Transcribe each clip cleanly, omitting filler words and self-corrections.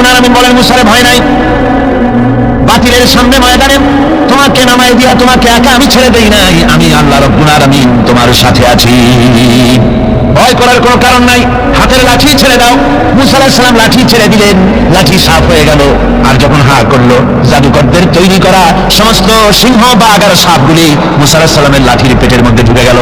রাব্বুল আলামিন বলেন, মুসারে ভয় নাই, বাতিলের সামনে ময়দানে তোমাকে নামাই দিয়া তোমাকে একা আমি ছেড়ে দেই নাই, আমি আল্লাহ রাব্বুল আলামিন তোমার সাথে আছি, ভয় করার কোনো কারণ নাই, হাতের লাঠি ছেড়ে দাও। মুসা আলাইহিস সালাম লাঠি ছেড়ে দিলেন, লাঠি সাফ হয়ে গেল। আর যখন হা করলো, জাদুকরদের তৈরি করা সমস্ত সিংহ বা আগার সাপগুলি মুসা আলাইহিস সালামের লাঠির পেটের মধ্যে ঢুকে গেল।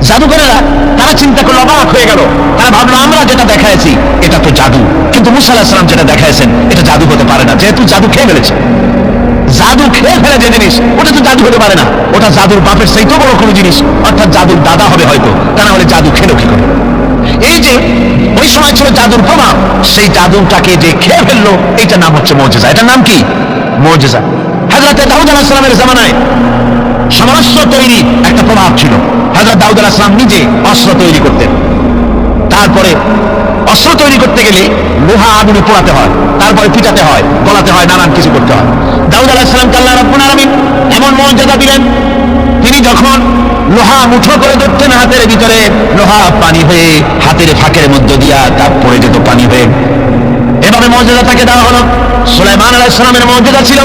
জাদুকরেরা তারা চিন্তা করলো, অবাক হয়ে গেল, তারা ভাবলো আমরা যেটা দেখাইছি এটা তো জাদু, কিন্তু মুসা আলাইহিস সালাম যেটা দেখাইছেন এটা জাদু হতে পারে না, যেহেতু জাদু খেয়ে ফেলেছে। জাদু খেয়ে ফেলে যে জিনিস ওটা তো জাদু হতে পারে না, ওটা জাদুর বাপের চাইতেও বড় কোনো জিনিস, অর্থাৎ জাদুর দাদা হবে হয়তো, তা না হলে জাদু খেলো কি করে। এই যে ওই সময় ছিল জাদুর প্রভাব, সেই জাদুটাকে যে খেয়ে ফেললো, এইটার নাম হচ্ছে মুজিজা। এটার নাম কি? মুজিজা। হযরত দাউদ আলাইহিস সালামের জামানায় সমরাস্ত্র তৈরি একটা প্রভাব ছিল। হযরত দাউদ আলাইহিস সালাম নিজে অস্ত্র তৈরি করতেন। তারপরে অস্ত্র তৈরি করতে গেলে লোহা আগুনে পোড়াতে হয়, তারপরে পিটাতে হয়, গলাতে হয়, নানান কিছু করতে হয়। দাউদ আলাইহিস সালামকে আল্লাহ রাব্বুল আলামিন এমন মর্যাদা দিলেন, তিনি যখন লোহা মুঠো করে ধরতেন হাতের ভিতরে, লোহা পানি হয়ে হাতের ফাঁকের মধ্য দিয়া তাপ পড়ে যেত পানি হয়ে। এভাবে মর্যাদা তাকে দেওয়া হলো। সুলাইমান আলাইহিস সালামের মর্যাদা ছিল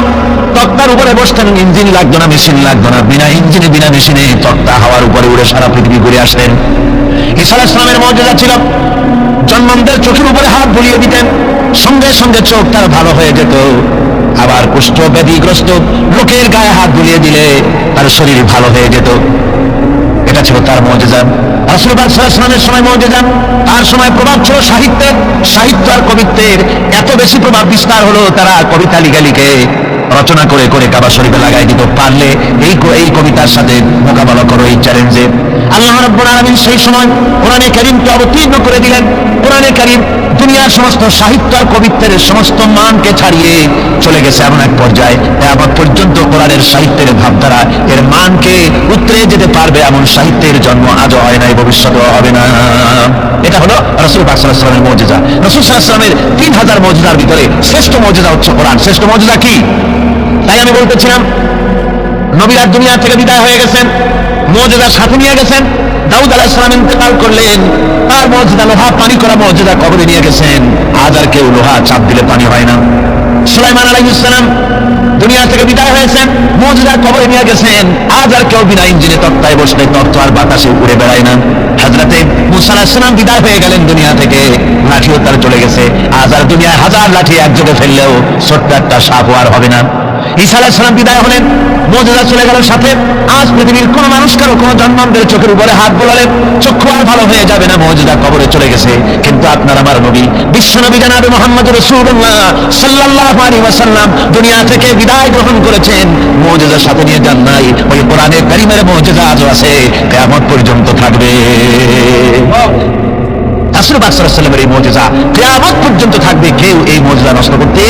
তক্তার উপরে বসতেন, ইঞ্জিন লাগতো না, মেশিন লাগতো না, বিনা ইঞ্জিনে বিনা মেশিনে তক্তা হাওয়ার উপরে উড়ে সারা পৃথিবী ঘুরে আসতেন। ঈসা আলাইহিস সালামের মর্যাদা ছিল জন্মদের চোখের উপরে হাত বুলিয়ে দিতেন, সঙ্গে সঙ্গে চোখ তার ভালো হয়ে যেত। আবার কুষ্ঠ ব্যাধিগ্রস্ত লোকের গায়ে হাত বুলিয়ে দিলে তার শরীর ভালো হয়ে যেত। এটা ছিল তার মর্যাদা। রাসূল পাক সাল্লাল্লাহু আলাইহি ওয়াসাল্লামের সময় মর্যাদা, তার সময় প্রভাব ছিল সাহিত্যের, সাহিত্য আর কবিত্বের এত বেশি প্রভাব বিস্তার হলো, তারা কবিতা লিখে রচনা করে করে কাবা শরীফে লাগাই দিত। পারলে এই কবিতার সাথে মোকাবেলা করো এই চ্যালেঞ্জে। আল্লাহ রাব্বুল আলামিন সেই সময় কোরআনে কারীমকে অবতীর্ণ করে দিলেন। কোরআনে কারীম দুনিয়ার সমস্ত সাহিত্য আর কবিত্বের সমস্ত মানকে ছাড়িয়ে চলে গেছে এমন এক পর্যায়ে, এমন পর্যন্ত কোরআনের সাহিত্যের ভাবধারা এর মানকে উতরে যেতে পারবে এমন সাহিত্যের জন্ম আজও হয় নাই, ভবিষ্যতেও হবে না। এটা হলো রাসূল পাক সাল্লাল্লাহু আলাইহি ওয়াসাল্লামের মুজিজা। রাসূল সাল্লাল্লাহু আলাইহি ওয়াসাল্লামের 3000 মুজিজার ভিতরে শ্রেষ্ঠ মুজিজা হচ্ছে কোরআন। শ্রেষ্ঠ মুজিজা কি? তাই আমি বলতেছিলাম, নবীরা দুনিয়া থেকে বিদায় হয়ে গেছেন, মুজিজার সাথে নিয়ে গেছেন। দাউদ আলাইহিস সালাম ইন্তেকাল করলেন, তার মুজিজা লোহা পানি করা মুজিজা কবরে নিয়ে গেছেন। আজ আর কেউ লোহা চাপ দিলে পানি হয় না। সুলাইমান আলাইহিস সালাম দুনিয়া থেকে বিদায় হয়েছেন, মুজিজা কবরে নিয়ে গেছেন। আজ আর কেউ বিনা ইঞ্জিনে তক্তায় বসলে তক্ত আর বাতাসে উড়ে বেড়ায় না। হযরতে মুসা আলাইহিস সালাম বিদায় হয়ে গেলেন দুনিয়া থেকে, লাঠিও তার চলে গেছে। আজ আর দুনিয়ায় হাজার লাঠি একযোগে ফেললেও ছোট্ট একটা সাপ আর হবে না। ঈসা আলাইহিস সালাম বিদায় হলেন, মুজিজা চলে গেল সাথে। আজ পৃথিবীর কোন মানুষ কারো কোন জন্মান্ধের চোখের উপরে হাত বোলালে চক্ষু আর ভালো হয়ে যাবে না, মুজিজা কবরে চলে গেছে। কিন্তু আপনার আমার নবী, বিশ্ব নবী জনাবে মুহাম্মদ রাসূলুল্লাহ সাল্লাল্লাহু আলাইহি ওয়াসাল্লাম দুনিয়া থেকে বিদায় গ্রহণ করেছেন, মুজিজার সাথে নিয়ে যান নাই। ওই কোরআনে কারীমের মুজিজা আজও আছে, কিয়ামত পর্যন্ত থাকবে। রাসূল পাক সাল্লাল্লাহু আলাইহি ওয়াসাল্লামের এই মুজিজা কিয়ামত পর্যন্ত থাকবে, কেউ এই মুজিজা নষ্ট করতে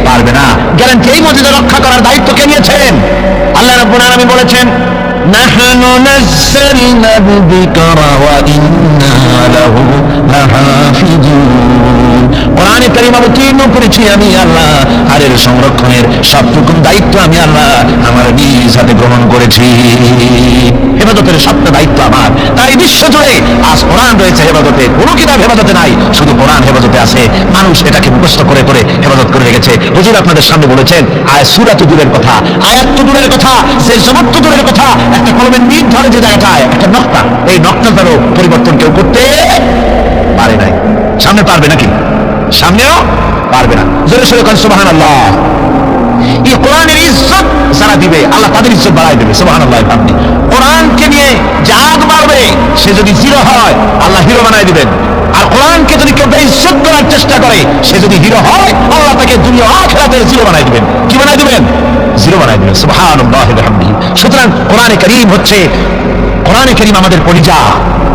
পারবে না। গ্যারান্টি এই মুজিজা রক্ষা করার দায়িত্ব কে নিয়েছেন? আল্লাহ রাব্বুল আলামিন বলেছেন, নাহনু নাযালনা যিকরা ওয়া ইন্না লাহু লাহাফিজুন। কোরআনে কারীম অবতীর্ণ করেছি আমি আল্লাহ, আর এর সংরক্ষণের সবটুকু দায়িত্ব আমি আল্লাহ আমার নিজ হাতে গ্রহণ করেছি। হেফাজতের সবটা দায়িত্ব আমার। তাই বিশ্ব জুড়ে আজ কোরআন রয়েছে হেফাজতে, কোনো কিতাব হেফাজতে নাই, শুধু কোরআন হেফাজতে আছে। মানুষ এটাকে মুখস্থ করে করে হেফাজত করে রেখেছে। হুজুর আপনাদের সামনে বলেছেন সূরা তো দূরের কথা, আয়াত তো দূরের কথা, সে জগৎ তো দূরের কথা, একটা কলমের নিট ধরে যে জায়গাটায় একটা নকতা, এই নকতাটারও পরিবর্তন কেউ করতে পারে নাই। সামনে পারবে নাকি? সামনেও পারবে না। জোরে সোরে কোন সুবহানাল্লাহ। এই কোরআনের ইজ্জত যারা দিবে আল্লাহ তাদের ইজ্জত বাড়ায় দেবে। সুবহানাল্লাহ। আপনি কোরআনকে নিয়ে জাগ মারবে, সে যদি জিরো হয় আল্লাহ হিরো বানায় দিবেন। আর কোরআনকে যদি কেউ বেইজ্জত করার চেষ্টা করে, সে যদি হিরো হয় আল্লাহ তাকে দুনিয়া আখিরাতে জিরো বানায় দিবেন। কি বানায় দিবেন? জিরো বানায় দিবেন। সুবহানাল্লাহ ওয়া বিহামদিহি। সুতরাং কোরআনে কারীম হচ্ছে, কোরআনে কারীম আমাদের পরিচা,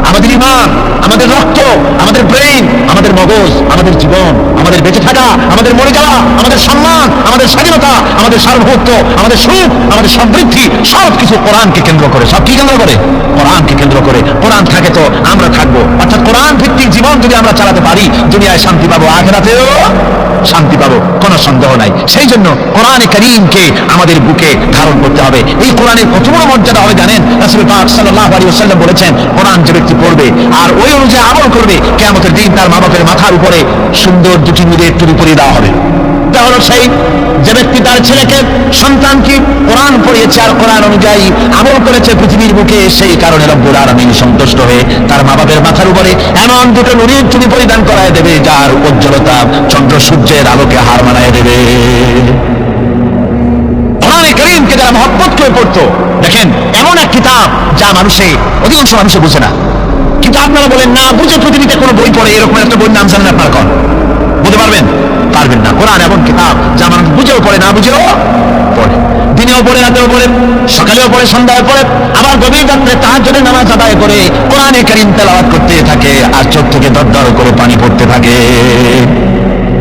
আমাদের ঈমান, আমাদের রক্ত, আমাদের ব্রেইন, আমাদের মগজ, আমাদের জীবন, আমাদের বেঁচে থাকা, আমাদের মরে যাওয়া, আমাদের সম্মান, আমাদের স্বাধীনতা, আমাদের সার্বভৌমত্ব, আমাদের সুখ, আমাদের সমৃদ্ধি, সব কিছু কোরআনকে কেন্দ্র করে। সব কি কেন্দ্র করে? কোরআনকে কেন্দ্র করে। কোরআন থাকে তো আমরা থাকবো। অর্থাৎ কোরআন ভিত্তিক জীবন যদি আমরা চালাতে পারি, দুনিয়ায় শান্তি পাবো, আখিরাতেও শান্তি পাবো, কোনো সন্দেহ নাই। সেই জন্য কোরআনে কারীমকে আমাদের বুকে ধারণ করতে হবে। এই কোরআনের কত বড় মর্যাদা হবে জানেন? রাসূল পাক সাল্লাল্লাহু আলাইহি ওয়াসাল্লাম বলেছেন, কোরআন যে ব্যক্তি পড়বে আর ওই অনুযায়ী আমল করবে, কিয়ামতের দিন তার মা বাপের মাথার উপরে সুন্দর দুটি নূরের টুপি পরিয়ে দেওয়া হবে। এটা হলো সেই যে ব্যক্তি তার ছেলেকে, সন্তানকে কোরআন পড়িয়েছে আর কোরআন অনুযায়ী আমল করেছে পৃথিবীর বুকে, সেই কারণে রব্বুল আলামিন সন্তুষ্ট হয়ে তার মা বাপের মাথার উপরে এমন দুটো নূরের টুপি পরিধান করায় দেবে যার উজ্জ্বলতা চন্দ্র সূর্যের আলোকে হার মানায় দেবে। কোরআনে কারীমকে যারা মহব্বত করে পড়তো, দেখেন এমন এক কিতাব যা অধিকাংশ মানুষে বুঝে না। কিন্তু আপনারা বলেন না বুঝে পৃথিবীতে কোনো বই পড়ে, এরকম একটা বই নাম জানেন আপনারা? কোন বলতে পারবেন? পারবেন না। কোরআন এমন কিতাব যা মানুষ বুঝেও পড়ে, না বুঝেও পড়ে, দিনেও পড়ে, রাতেও পড়ে, সকালেও পড়ে, সন্ধ্যায় পড়ে, আবার গভীর রাত্রে তাহাজ্জুদের নামাজ আদায় করে কোরআনে কারীম তেলাওয়াত করতে থাকে আর চোখ থেকে দরদর করে পানি পড়তে থাকে।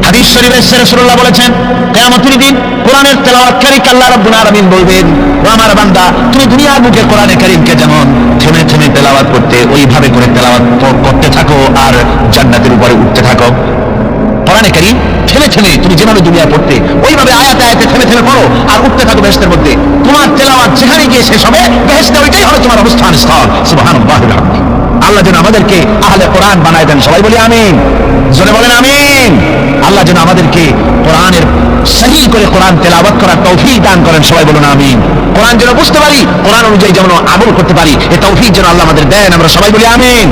হাদিস শরীফে রাসূলুল্লাহ বলেছেন, কিয়ামতের দিন কোরআনের তেলাওয়াতকারীকে আল্লাহ রাব্বুল আলামিন বলবেন, ও আমার বান্দা, তুমি দুনিয়ার বুকে কোরআনে কারীমকে যেমন থেমে থেমে তেলাওয়াত করতে, ওইভাবে করে তেলাওয়াত করতে থাকো আর জান্নাতের উপরে উঠতে থাকো। কোরআনে কারীম থেমে থেমে তুমি যেভাবে দুনিয়ায় পড়তে, ওইভাবে আয়াতে আয়াতে থেমে থেমে পড়ো আর উঠতে থাকো বেহেশতের মধ্যে। তোমার তেলাওয়াত যেখানে গিয়ে শেষ হবে, বেহেশতে ওইটাই হবে তোমার অবস্থান স্থল। সুবহানাল্লাহি ওয়া বিহামদিহি। আল্লাহ যেন আমাদেরকে আহলে কোরআন বানায় দেন। সবাই বলি আমিন, জোরে বলেন আমিন। আল্লাহ যেন আমাদেরকে কোরআনের সহি করে কোরআন তেলাওয়াত করার তৌফিক দান করেন। সবাই বলুন আমিন। কোরআন যেন বুঝতে পারি, কোরআন অনুযায়ী যেন আমল করতে পারি, এই তৌফিক যেন আল্লাহ আমাদের দেন। আমরা সবাই বলি আমিন।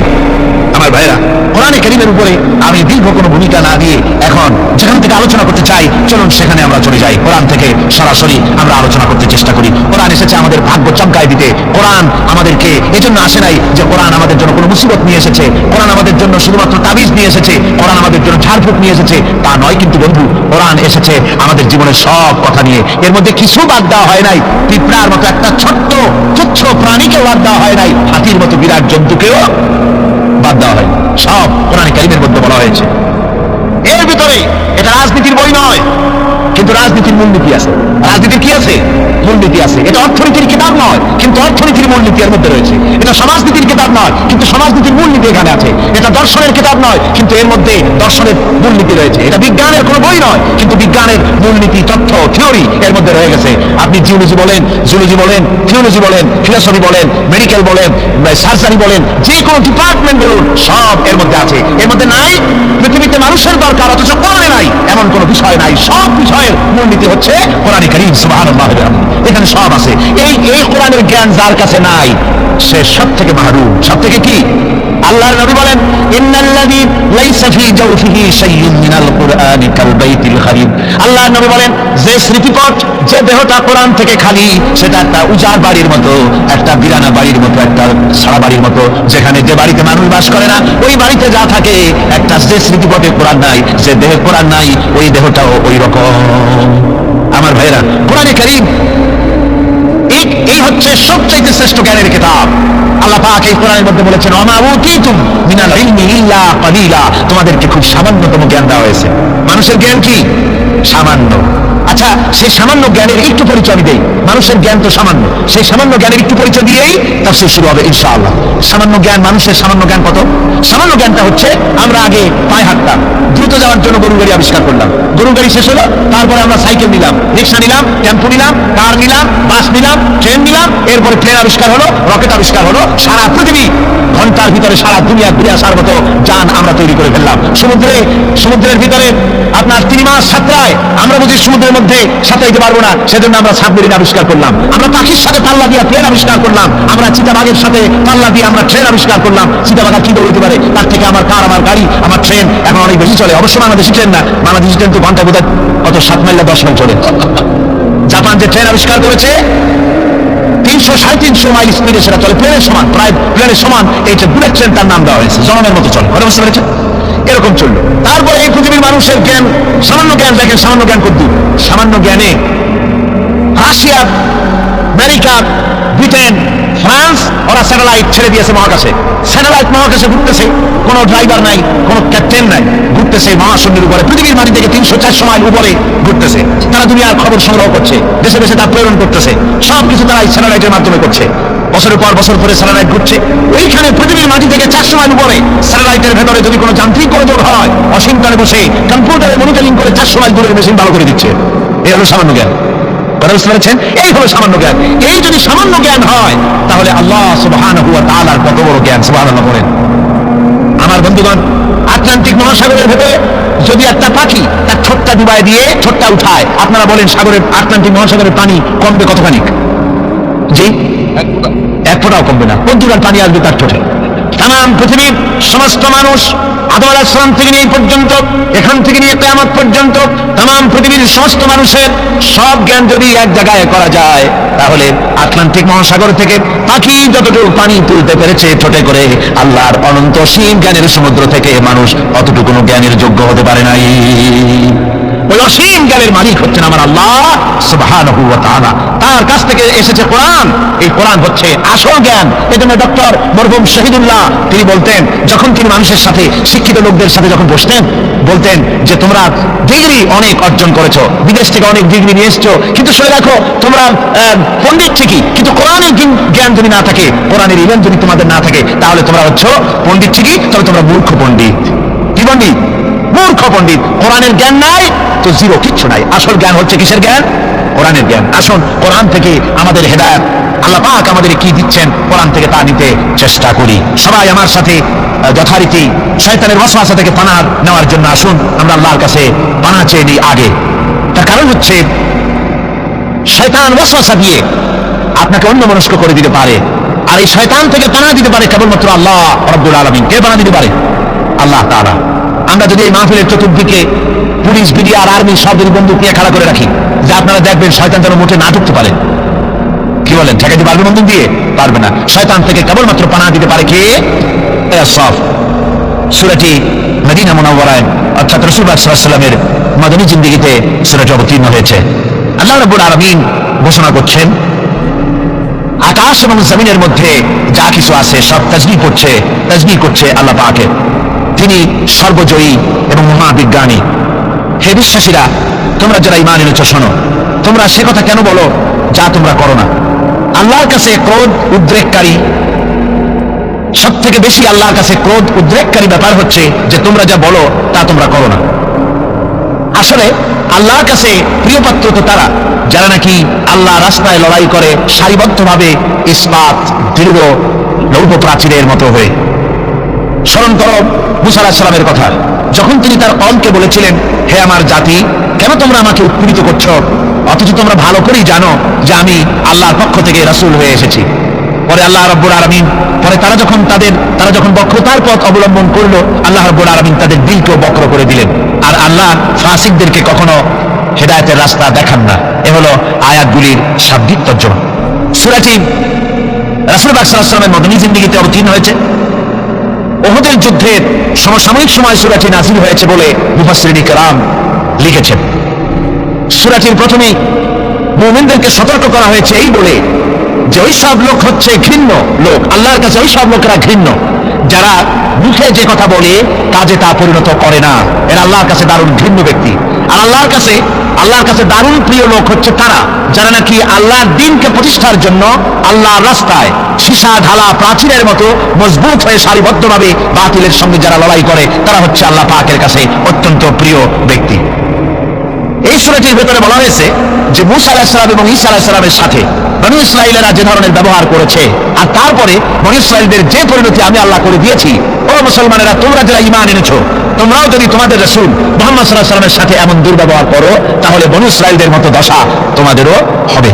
আমার ভাইরা, কোরআনে কারীমের উপরে আমি দীর্ঘ কোনো ভূমিকা না দিয়ে এখন যেখান থেকে আলোচনা করতে চাই, চলুন সেখানে আমরা চলে যাই। কোরআন থেকে সরাসরি আমরা আলোচনা করতে চেষ্টা করি। কোরআন এসেছে আমাদের ভাগ্য চমকায় দিতে। কোরআন আমাদেরকে এজন্য আসে নাই যে কোরআন আমাদের জন্য কোনো মুসিবত নিয়ে এসেছে, কোরআন আমাদের জন্য শুধুমাত্র তাবিজ নিয়ে এসেছে, কোরআন আমাদের জন্য ঝাড়ফুঁক নিয়ে এসেছে, তা নয়। কিন্তু বন্ধু, কোরআন এসেছে আমাদের জীবনের সব কথা নিয়ে। এর মধ্যে কিছু বাদ দেওয়া হয় নাই। পিঁপড়ার মতো একটা ছোট্ট তুচ্ছ প্রাণীকেও বাদ দেওয়া হয় নাই, হাতির মতো বিরাট জন্তুকেও বাদ দেওয়া হয়। সব কোরআনে কারীমের মধ্যে বলা হয়েছে। এর ভিতরে এটা রাজনীতির বই নয়, কিন্তু রাজনীতির মূলনীতি আছে। রাজনীতির কি আছে? মূলনীতি আছে। এটা অর্থনীতির কিতাব নয়, কিন্তু অর্থনীতির মূলনীতি এর মধ্যে রয়েছে। এটা সমাজনীতির কিতাব নয়, কিন্তু সমাজনীতির মূলনীতি এখানে আছে। এটা দর্শনের কিতাব নয়, কিন্তু এর মধ্যে দর্শনের মূলনীতি রয়েছে। এটা বিজ্ঞানের কোনো বই নয়, কিন্তু বিজ্ঞানের মূলনীতি, তথ্য, থিওরি এর মধ্যে রয়ে গেছে। আপনি জিওলজি বলেন, জুলজি বলেন, থিওলজি বলেন, ফিলোসফি বলেন, মেডিকেল বলেন, সার্জারি বলেন, যে কোনো ডিপার্টমেন্ট বলুন, সব এর মধ্যে আছে। এর মধ্যে নাই পৃথিবীতে মানুষের দরকার অথচ কোরআনে নাই এমন কোনো বিষয় নাই। সব বিষয়ের মূলনীতি হচ্ছে কোরআনে কারীম। সুবহানাল্লাহ। এখানে সব আছে। এই কোরআনের জ্ঞান যার কাছে নাই, সে সব থেকে মাহরুম। সব থেকে কি? আল্লাহর নবী বলেন, ইন্নাল্লাযী লাইসা ফী জাওফিহি শাইউন মিনাল কুরআনি কাল বাইতিল খারিব। আল্লাহর নবী বলেন, যে স্মৃতিপট, যে দেহটা কোরআন থেকে খালি, সেটা একটা উজাড় বাড়ির মতো, একটা বিরানা বাড়ির মতো, একটা সারা বাড়ির মতো, যেখানে যে বাড়িতে মানুষ বাস করে না, ওই বাড়িতে যা থাকে, একটা যে স্মৃতিপটে কোরআন নাই, যে দেহে কোরআন নাই, ওই দেহটাও ওই রকম। আমার ভাইরা, কোরআনে কারীম এই হচ্ছে সবচেয়ে শ্রেষ্ঠ জ্ঞানের কিতাব। আল্লাহ পাক এই কোরআনের মধ্যে বলেছেন, ওমা উতিতুম মিনাল ইলমি ইল্লা কালিলা। তোমাদেরকে খুব সামান্যতম জ্ঞান দেওয়া হয়েছে। মানুষের জ্ঞান কি? সামান্য। আচ্ছা, সেই সামান্য জ্ঞানের একটু পরিচয় আমি দেই। মানুষের জ্ঞান তো সামান্য, সেই সামান্য জ্ঞানের একটু পরিচয় দিয়েই তাফসীর শুরু হবে ইনশাআল্লাহ। সামান্য জ্ঞান, মানুষের সামান্য জ্ঞান কত? সামান্য জ্ঞানটা হচ্ছে, আমরা আগে পায়ে হাঁটতাম, দ্রুত যাওয়ার জন্য গরু গাড়ি আবিষ্কার করলাম, গরু গাড়ি শেষ হলো, তারপরে আমরা সাইকেল নিলাম, রিক্সা নিলাম, টেম্পো নিলাম, কার নিলাম, বাস নিলাম, ট্রেন নিলাম, এরপরে প্লেন আবিষ্কার হলো, রকেট আবিষ্কার হলো, সারা পৃথিবী ঘন্টার ভিতরে সারা দুনিয়া ঘুরে আসার মতো যান আমরা তৈরি করে ফেললাম। সমুদ্রের ভিতরে আপনার 3 মাস সাঁতরায়, আমরা বুঝি সমুদ্রের মধ্যে সাঁতরাইতে পারবো না, সেজন্য আমরা সাবমেরিন আবিষ্কার করলাম। আমরা পাখির সাথে পাল্লা দিয়ে প্লেন আবিষ্কার করলাম, আমরা চিতাবাঘের সাথে পাল্লা দিয়ে আমরা ট্রেন আবিষ্কার করলাম। চিতাবাঘ কি দৌড়তে পারে, তার থেকে আমার কার, আমার গাড়ি, আমার ট্রেন এখন অনেক বেশি চলে। অবশ্যই বাংলাদেশি ট্রেন না, বাংলাদেশি ট্রেন তো ঘন্টা বোধহয় কত 7 মাইল 10 মাইল চলে। জাপান যে ট্রেন আবিষ্কার করেছে, 300-350 মাইল স্পিডে সেটা চলে, প্লেনের সমান, প্রায় প্লেনের সমান। এইটা বুলেট ট্রেন, তার নাম দেওয়া হয়েছে, জনমের মতো চলে। কথা বুঝতে পেরেছে? এরকম চললো। তারপরে এই পৃথিবীর মানুষের জ্ঞান, সামান্য জ্ঞান দেখেন, সামান্য জ্ঞান করতে, সামান্য জ্ঞানে রাশিয়া, আমেরিকা, ব্রিটেন, ফ্রান্স, ওরা স্যাটেলাইট ছেড়ে দিয়েছে মহাকাশে। স্যাটেলাইট মহাকাশে ঘুরতেছে, কোনো ড্রাইভার নাই, কোনো ক্যাপ্টেন নাই, ঘুরতেছে মহাশূন্যের উপরে, পৃথিবীর মাটি থেকে 300-400 মাইল উপরে ঘুরতেছে। তারা দুনিয়ার খবর সংগ্রহ করছে, দেশে দেশে তা প্রেরণ করতেছে, সবকিছু তারা এই স্যাটেলাইটের মাধ্যমে করছে। বছরের পর বছর ধরে স্যাটেলাইট ঘুরছে, ওইখানে পৃথিবীর মাটি থেকে 400 মাইল উপরে স্যাটেলাইটের ভেতরে যদি কোনো যান্ত্রিক গোলযোগ হয়, ওয়াশিংটনে বসে কম্পিউটারে মনিটরিং করে 400 মাইল দূরের মেশিন ভালো করে দিচ্ছে। এই হলো সামান্য জ্ঞান। কথা বুঝতে পেরেছেন? এই হলো সামান্য জ্ঞান। এই যদি সামান্য জ্ঞান হয়, তাহলে আল্লাহ সুবহানাহু ওয়া তাআলার কত বড় জ্ঞান, সুবহানাল্লাহ বলেন। আমার বন্ধুগণ, আটলান্টিক মহাসাগরের ভেতরে যদি একটা পাখি তার ছোট্টা ডুবায় দিয়ে ছোট্টা উঠায়, আপনারা বলেন সাগরের আটলান্টিক মহাসাগরের পানি কমবে কতখানি? জি, এক ফোঁটাও কমবে না। কতটুকার পানি আসবে তার ঠোঁটে? তাম পৃথিবীর সমস্ত মানুষ আদম আলাইহিস সালাম থেকে নিয়ে পর্যন্ত, এখান থেকে নিয়ে কিয়ামত পর্যন্ত তাম পৃথিবীর সমস্ত মানুষের সব জ্ঞান যদি এক জায়গায় করা যায়, তাহলে আটলান্টিক মহাসাগর থেকে পাখি যতটুকু পানি তুলতে পেরেছে ঠোঁটে করে, আল্লাহর অনন্ত অসীম জ্ঞানের সমুদ্র থেকে মানুষ অতটুকু জ্ঞানের যোগ্য হতে পারে নাই। ওই অসীম জ্ঞানের মালিক হচ্ছেন আমার আল্লাহ সুবহানাহু ওয়া তাআলা। তার কাছ থেকে এসেছে কোরআন। এই কোরআন হচ্ছে আসল জ্ঞান। এজন্য ডক্টর মরহুম শহীদুল্লাহ তিনি বলতেন, যখন তিনি মানুষের সাথে, শিক্ষিত লোকদের সাথে যখন বসতেন, বলতেন যে তোমরা ডিগ্রি অনেক অর্জন করেছো, বিদেশ থেকে অনেক ডিগ্রি নিয়ে এসছো, কিন্তু শুনে রাখো তোমরা পণ্ডিত ঠিকই, কিন্তু কোরআনের জ্ঞান যদি না থাকে, কোরআনের ইলম যদি তোমাদের না থাকে, তাহলে তোমরা হচ্ছ পণ্ডিত ঠিকই, তবে তোমরা মূর্খ পণ্ডিত। কি পণ্ডিত? মূর্খ পণ্ডিত। কোরআনের জ্ঞান নাই তো জিরো, কিচ্ছু নাই। আসল জ্ঞান হচ্ছে কিসের জ্ঞান? কোরআনের জ্ঞান। আসুন কোরআন থেকে আমাদের হেদায়েত, আল্লাহ পাক আমাদের কি দিচ্ছেন, কোরআন থেকে তা নিতে চেষ্টা করি। সবাই আমার সাথে যথারীতি শয়তানের ওয়াসওয়াসা থেকে পানাহ নেওয়ার জন্য আসুন আমরা আল্লাহর কাছে পানাহ চেয়ে নিই আগে। তার কারণ হচ্ছে শয়তান ওয়াসওয়াসা দিয়ে আপনাকে অন্যমনস্ক করে দিতে পারে, আর এই শয়তান থেকে পানাহ দিতে পারে কেবলমাত্র আল্লাহ রাব্বুল আলামিন। কে পানাহ দিতে পারে? আল্লাহ তাআলা। আমরা যদি এই মাহফিলের চতুর্দিকে পুলিশ, বিডিআর, আর্মি সব যদি বন্দুক নিয়ে খাড়া করে রাখি, যে আপনারা দেখবেন শয়তান যেন মোটে না ঢুকতে পারে। কি বলেন? ঠেকাইতে পারবে বন্দুক দিয়ে? পারবে না। শয়তান থেকে কেবলমাত্র পানাহ দিতে পারে কে? সফ। সূরাটি মদিনা মুনাওয়ারায় অর্থাৎ রাসূল সাল্লাল্লাহু আলাইহি ওয়াসাল্লামের মদনী জিন্দেগিতে সূরাটি অবতীর্ণ হয়েছে। আল্লাহ রাব্বুল আলামিন ঘোষণা করছেন, আকাশ এবং জমিনের মধ্যে যা কিছু আছে সব তাসবিহ করছে আল্লাহ পাকে। তিনি সর্বজয়ী এবং মহাবিজ্ঞানী। হে বিশ্বাসীরা, তোমরা যারা ঈমান এনেছো শোনো, তোমরা সে কথা কেন বলো যা তোমরা করো না? আল্লাহর কাছে ক্রোধ উদ্রেককারী, সব থেকে বেশি আল্লাহর কাছে ক্রোধ উদ্রেককারী ব্যাপার হচ্ছে যে তোমরা যা বলো তা তোমরা করো না। আসলে আল্লাহর কাছে প্রিয় পাত্র তো তারা যারা নাকি আল্লাহ রাস্তায় লড়াই করে সারিবদ্ধভাবে, ইসবাত দৃঢ় লৌহ প্রাচীরের মতো হয়ে। স্মরণ করো মুসা আলাইহিস সালামের কথা, যখন তিনি তার কওমকে বলেছিলেন, হে আমার জাতি, কেন তোমরা আমাকে উৎপীড়িত করছো, অথচ তোমরা ভালো করেই জানো যে আমি আল্লাহর পক্ষ থেকে রাসূল হয়ে এসেছি। পরে আল্লাহ রাব্বুল আলামিন, পরে তারা যখন বক্রতার পথ অবলম্বন করলো, আল্লাহ রাব্বুল আলামিন তাদের দিলকেও বক্র করে দিলেন। আর আল্লাহ ফাসিকদেরকে কখনো হেদায়েতের রাস্তা দেখান না। এ হলো আয়াতগুলির শাব্দিক তর্জমা। সূরাটি রাসূল পাক সাল্লাল্লাহু আলাইহি ওয়াসাল্লামের মদনী জিন্দেগিতে অবতীর্ণ হয়েছে। উহুদের যুদ্ধের সমসাময়িক সময় সূরাটি নাযিল হয়েছে বলে মুফাসসিরিন কিরাম লিখেছেন। সূরাটির প্রথমেই মুমিনদেরকে সতর্ক করা হয়েছে এই বলে যে ওই সব লোক হচ্ছে ঘৃণ্য লোক, আল্লাহর কাছে ওই সব লোকেরা ঘৃণ্য যারা মুখে যে কথা বলে কাজে তা পরিণত করে না। এরা আল্লাহর কাছে দারুণ ঘৃণ্য ব্যক্তি। আর আল্লাহর কাছে দারুণ প্রিয় লোক হচ্ছে তারা যারা নাকি আল্লাহর দ্বীনকে প্রতিষ্ঠার জন্য আল্লাহর রাস্তায় সীসা ঢালা প্রাচীরের মতো মজবুত হয়ে সারিবদ্ধভাবে বাতিলের সঙ্গে যারা লড়াই করে, তারা হচ্ছে আল্লাহ পাকের কাছে অত্যন্ত প্রিয় ব্যক্তি। এই সূরাটির ভেতরে বলা হয়েছে যে মুসা আলাইহিস সালাম এবং ঈসা আলাইহিস সালামের সাথে বনী ইসরাঈলেরা যে ধরনের ব্যবহার করেছে, আর তারপরে বনী ইসরাঈলদের যে পরিণতি আমি আল্লাহ করে দিয়েছি, ও মুসলমানেরা, তোমরা যারা ঈমান এনেছো, তোমরাও যদি তোমাদের রাসূল মুহাম্মদ সাল্লাল্লাহু আলাইহি ওয়াসাল্লামের সাথে এমন দুর্ব্যবহার করো, তাহলে বনী ইসরাঈলদের মতো দশা তোমাদেরও হবে।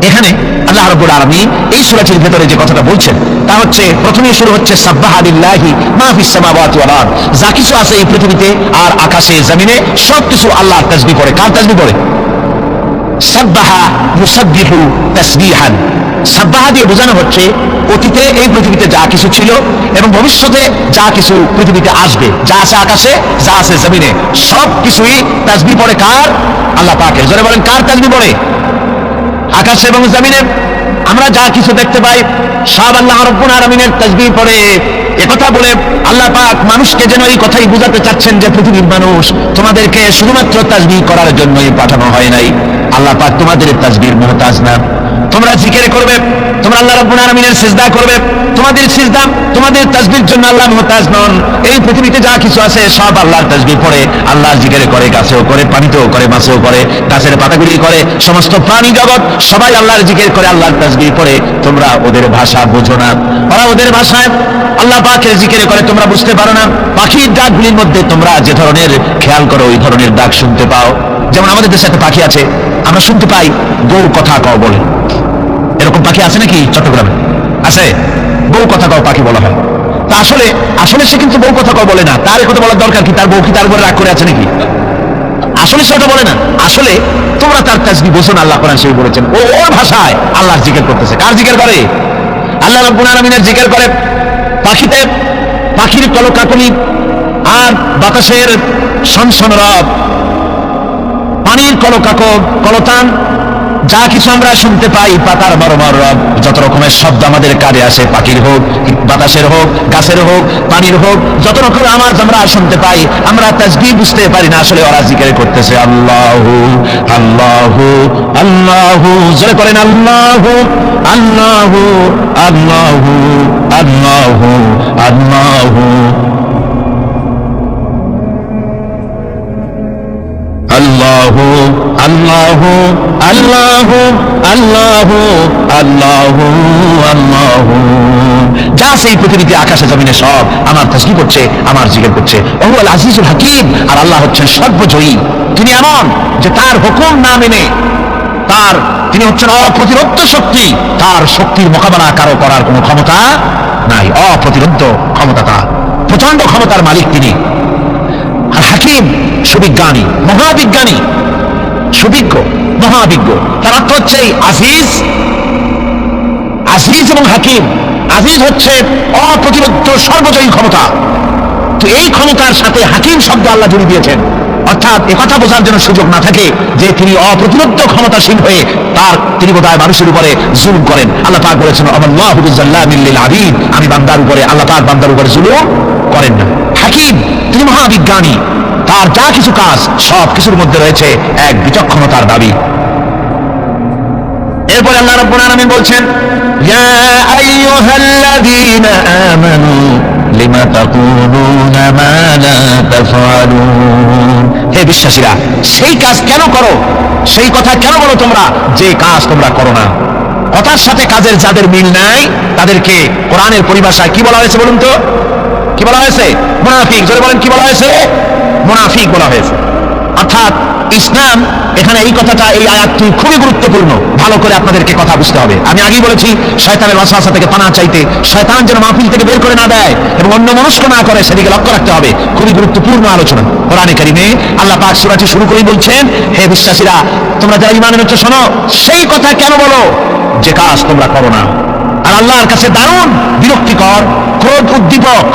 এখানে আল্লাহ রাব্বুল আলামিন এই সূরাটির ভেতরে যে কথাটা বলছেন তা হচ্ছে, প্রথমেই শুরু হচ্ছে সাব্বাহা লিল্লাহি মা ফিস সামাওয়াতি ওয়াল আরদ। যা কিছু আছে এই পৃথিবীতে আর আকাশে জমিনে সবকিছু আল্লাহর তাসবিহ করে। কার তাসবিহ করে? সাব্বাহা ইউসাব্বিহু তাসবিহান। সাব্বাহা দিয়ে বোঝানো হচ্ছে অতীতে এই পৃথিবীতে যা কিছু ছিল এবং ভবিষ্যতে যা কিছু পৃথিবীতে আসবে, যা আছে আকাশে, যা আছে জমিনে, সব কিছুই তাসবিহ পড়ে কার? আল্লাহ পাকের। জোরে বলেন, কার তাসবিহ পড়ে? আকাশ এবং জমিনে আমরা যা কিছু দেখতে পাই সব আল্লাহ রাব্বুল আলামিনের তাসবিহ পড়ে। একথা বলে আল্লাহ পাক মানুষকে যেন এই কথাই বুঝাতে চাচ্ছেন যে পৃথিবীর মানুষ, তোমাদেরকে শুধুমাত্র তাসবিহ করার জন্যই পাঠানো হয় নাই। আল্লাহ পাক তোমাদের তাসবিহর মুহতাজ না। তোমরা জিকির করবে, তোমরা আল্লাহ রাব্বুল আলামিনের সিজদা করবে। তোমাদের সিজদা, তোমাদের তাসবিহর জন্য আল্লাহ মুহতাজ নন। এই পৃথিবীতে যা কিছু আছে সব আল্লাহর তাসবিহ পড়ে, আল্লাহর জিকির করে, গাছেও করে, পানিতেও করে, মাছেও করে, গাছের পাতাগুলি করে, সমস্ত প্রাণী জগৎ সবাই আল্লাহর জিকির করে, আল্লাহর তাসবিহ পড়ে। তোমরা ওদের ভাষা বোঝো না, ওরা ওদের ভাষায় আল্লাহ পাকের জিকির করে, তোমরা বুঝতে পারো না। পাখির ডাকগুলির মধ্যে তোমরা যে ধরনের খেয়াল করো ওই ধরনের ডাক শুনতে পাও। যেমন আমাদের দেশে একটা পাখি আছে, আমরা শুনতে পাই বউ কথা কও বলে। এরকম পাখি আছে নাকি চট্টগ্রামে? আছে, বউ কথা কও পাখি বলা হয়। তা আসলে আসলে সে কিন্তু বউ কথা কও বলে না। তার কথা বলার দরকার কি? তার বউ কি তার উপরে রাগ করে আছে নাকি? আসলে সে ওটা বলে না। আসলে তোমরা তার তাসবিহ বোঝো না। আল্লাহ কোরআন শরীফে বলেছেন ও ওর ভাষায় আল্লাহর জিকির করতেছে। কার জিকির করে? আল্লাহ রাব্বুল আলামিনের জিকির করে। পাখিতে পাখির কলকাকলি আর বাতাসের সনসন রব, পানির কলতান, যা কিছু আমরা শুনতে পাই, পাতার মরমর রব, যত রকমের শব্দ আমাদের কানে আসে, পাখির হোক, বাতাসের হোক, গাছের হোক, পানির হোক, যত রকম আওয়াজ আমরা শুনতে পাই, আমরা তাসবিহ বুঝতে পারি না। আসলে ওরা জিকির করতেছে আল্লাহু আল্লাহু আল্লাহু। জোরে করেন আল্লাহু আল্লাহু আল্লাহু আল্লাহু আল্লাহু আল্লাহু আল্লাহু আল্লাহু আল্লাহু আল্লাহু আল্লাহু। যা সেই পৃথিবীতে আকাশে জমিনে সব আমার তাসবিহ করছে, আমার জিকির করছে। ওহুয়াল আজিজুল হাকিম। আর আল্লাহ হচ্ছেন সর্বজয়ী। তিনি এমন যে তার হুকুম না মেনে তিনি হচ্ছেন অপ্রতিরোধ্য শক্তি। তার শক্তির মোকাবেলা কারো করার কোনো ক্ষমতা নাই। অপ্রতিরোধ্য ক্ষমতা তার, প্রচন্ড ক্ষমতার মালিক তিনি। আর হাকিম, সুবিজ্ঞানী, মহাবিজ্ঞানী, সুবিজ্ঞ, মহাবিজ্ঞ। তার অর্থ হচ্ছে আজিজ, আজিজ এবং হাকিম। আজিজ হচ্ছে অপ্রতিরোধ্য সর্বজয়ী ক্ষমতা। তো এই ক্ষমতার সাথে হাকিম শব্দ আল্লাহ জুড়ে দিয়েছেন। অর্থাৎ একথা বোঝার জন্য সুযোগ না থাকে যে তিনি অপ্রতিরোধ্য ক্ষমতাসীন হয়ে তিনি বোধহয় মানুষের উপরে জুলুম করেন। আল্লাহ পাক বলেছেন আল্লাহু বিযাল্লামিল লিল আবিদ। আমি বান্দার উপরে, আল্লাহ পাক বান্দার উপরে জুলুম করেন না। হাকিম, তিনি মহাবিজ্ঞানী। তার যা কিছু কাজ সব কিছুর মধ্যে রয়েছে এক বিচক্ষণতার দাবি। এরপরে আল্লাহ রাব্বুল আলামিন বলছেন ইয়া আইয়ুহাল্লাযীনা আমানু লিমা তাকুলুনা মা লা তাফআলুন। হে বিশ্বাসীরা, সেই কাজ কেন করো, সেই কথা কেন বলো তোমরা যে কাজ তোমরা করো না। কথার সাথে কাজের যাদের মিল নাই তাদেরকে কোরআনের পরিভাষায় কি বলা হয়েছে বলুন তো? কি বলা হয়েছে? মুনাফিক। জোরে বলেন, কি বলা হয়েছে? মুনাফিক বলা হয়েছে। অর্থাৎ ইসলাম, এখানে এই কথাটা, এই আয়াতটি খুবই গুরুত্বপূর্ণ। ভালো করে আপনাদেরকে কথা বুঝতে হবে। আমি আগেই বলেছি শয়তানের ওয়াসওয়াসা থেকে পানাহ চাইতে, শয়তান যেন মাহফিল থেকে বের করে না দেয় এবং অন্য মনস্ক না করে সেদিকে লক্ষ্য রাখতে হবে। খুবই গুরুত্বপূর্ণ আলোচনা। কোরআনে কারিমে আল্লাহ পাক সূরাটি শুরু করেই বলছেন হে বিশ্বাসীরা, তোমরা যারা ঈমান এনেছো শোনো, সেই কথা কেন বলো যে কাজ তোমরা করো না। আর আল্লাহর কাছে দারুণ বিরক্তিকর, ক্রোধ উদ্দীপক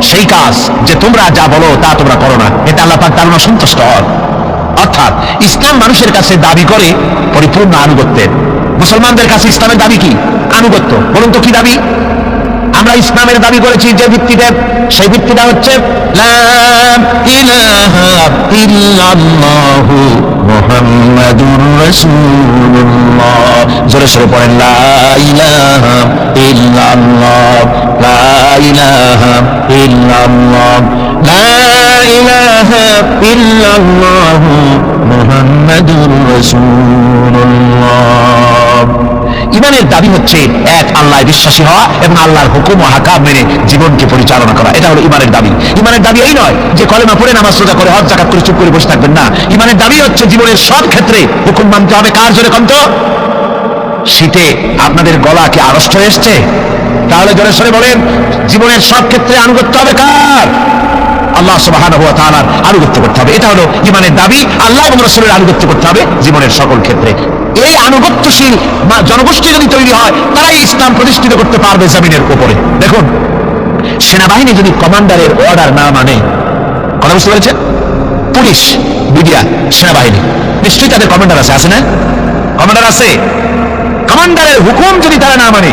সেই কাজ যে তোমরা যা বলো তা তোমরা করো না। এটা আল্লাহ পাক দারুণ অসন্তুষ্ট হন। অর্থাৎ ইসলাম মানুষের কাছে দাবি করে পরিপূর্ণ আনুগত্যের। মুসলমানদের কাছে ইসলামের দাবি কি? আনুগত্য। বলুন তো কি দাবি? আমরা ইসলামের দাবি করেছি যে ভিত্তিতে, সেই ভিত্তিটা হচ্ছে লা ইলাহা ইল্লাল্লাহু মুহাম্মাদুর রাসূলুল্লাহ। জোরে সরে পড়েন লা ইলাহা ইল্লাল্লাহ, লা ইলাহা ইল্লাল্লাহ, লা ইলাহা ইল্লাল্লাহু মুহাম্মাদুর রাসূলুল্লাহ। ঈমানের দাবি হচ্ছে এক আল্লাহয় বিশ্বাসী হওয়া এবং আল্লাহর হুকুম ও আহকাম মেনে জীবনকে পরিচালনা করা। এটা হলো ঈমানের দাবি। ঈমানের দাবি এই নয় যে কলেমা পড়ে, নামাজ রোজা করে, হজ যাকাত করে চুপ করে বসে থাকবেন না। ঈমানের দাবি হচ্ছে জীবনের সব ক্ষেত্রে হুকুম মানতে হবে। কার? জোরে কন্ত। শীতে আপনাদের গলা কি আড়ষ্ট হয়ে এসছে? তাহলে জোরে সরে বলেন, জীবনের সব ক্ষেত্রে আনুগত্য হবে কার? আল্লাহ সুবহানাহু ওয়া তাআলার আনুগত্য করতে হবে। এটা হলো ঈমানের দাবি। আল্লাহ এবং রাসূলের আনুগত্য করতে হবে জীবনের সকল ক্ষেত্রে। এই আনুগত্যশীল জনগোষ্ঠী যদি তৈরি হয়, তারাই ইসলাম প্রতিষ্ঠিত করতে পারবে জমিনের উপরে। দেখুন, সেনাবাহিনী যদি কমান্ডারের অর্ডার না মানে, কথা বুঝতে পেরেছেন? পুলিশ, মিডিয়া, সেনাবাহিনী, নিশ্চয়ই তাদের কমান্ডার আছে, আছে না? কমান্ডার আছে। কমান্ডারের হুকুম যদি তারা না মানে,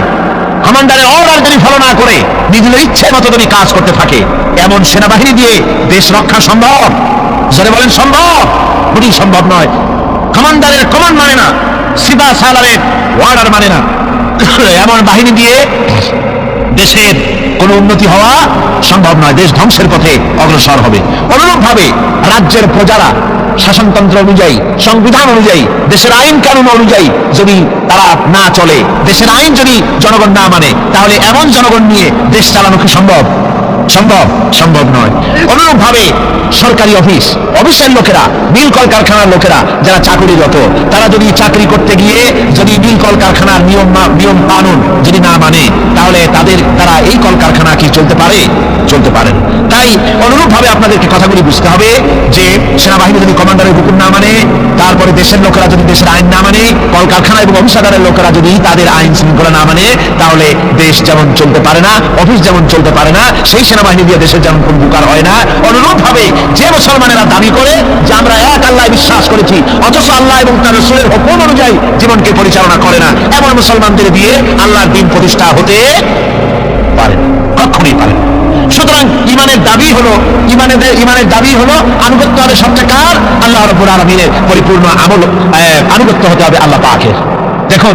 কমান্ডারের অর্ডার যদি ফলো না করে নিজেদের ইচ্ছে মতো যদি কাজ করতে থাকে, এমন সেনাবাহিনী দিয়ে দেশ রক্ষা সম্ভব? জোরে বলেন সম্ভব? মোটেই সম্ভব নয়। কমান্ডারের কমান্ড মানে না, সিধা সালারের ওয়ার্ডার মানে না, এমন বাহিনী দিয়ে দেশের কোনো উন্নতি হওয়া সম্ভব নয়, দেশ ধ্বংসের পথে অগ্রসর হবে। অনুরূপভাবে রাজ্যের প্রজারা শাসনতন্ত্র অনুযায়ী, সংবিধান অনুযায়ী, দেশের আইন কানুন অনুযায়ী যদি তারা না চলে, দেশের আইন যদি জনগণ না মানে, তাহলে এমন জনগণ নিয়ে দেশ চালানো কি সম্ভব? সম্ভব নয়। অনুরূপভাবে সরকারি অফিসের লোকেরা, মিল কল কারখানার লোকেরা যারা চাকরিরত, তারা যদি চাকরি করতে গিয়ে যদি মিল কল কারখানার নিয়ম কানুন যদি না মানে, তাহলে তারা এই কল কারখানা কি চলতে পারে? তাই অনুরূপভাবে আপনাদেরকে কথাগুলি বুঝতে হবে যে সেনাবাহিনী যদি কমান্ডারের হুকুম না মানে, তারপরে দেশের লোকেরা যদি দেশের আইন না মানে, কলকারখানা এবং অফিসারের লোকেরা যদি তাদের আইন শৃঙ্খলা না মানে, তাহলে দেশ যেমন চলতে পারে না, অফিস যেমন চলতে পারে না, সেই সেনাবাহিনী দিয়ে দেশের যেমন কোন উপকার হয় না। অনুরূপভাবে যে মুসলমানেরা দাবি করে যে আমরা এক আল্লাহ বিশ্বাস করেছি, অথচ আল্লাহ এবং তার রাসূলের হুকুম অনুযায়ী জীবনকে পরিচালনা করে না, এমন মুসলমানদের দিয়ে আল্লাহর দ্বীন প্রতিষ্ঠা হতে পারে না, কখনোই পারে না। সুতরাং ইমানের দাবি হলো আনুগত্য হবে সবচেয়ে কার? আল্লাহ রাব্বুল আলামিনের পরিপূর্ণ আনুগত্য হতে হবে আল্লাহ পাকের। দেখুন,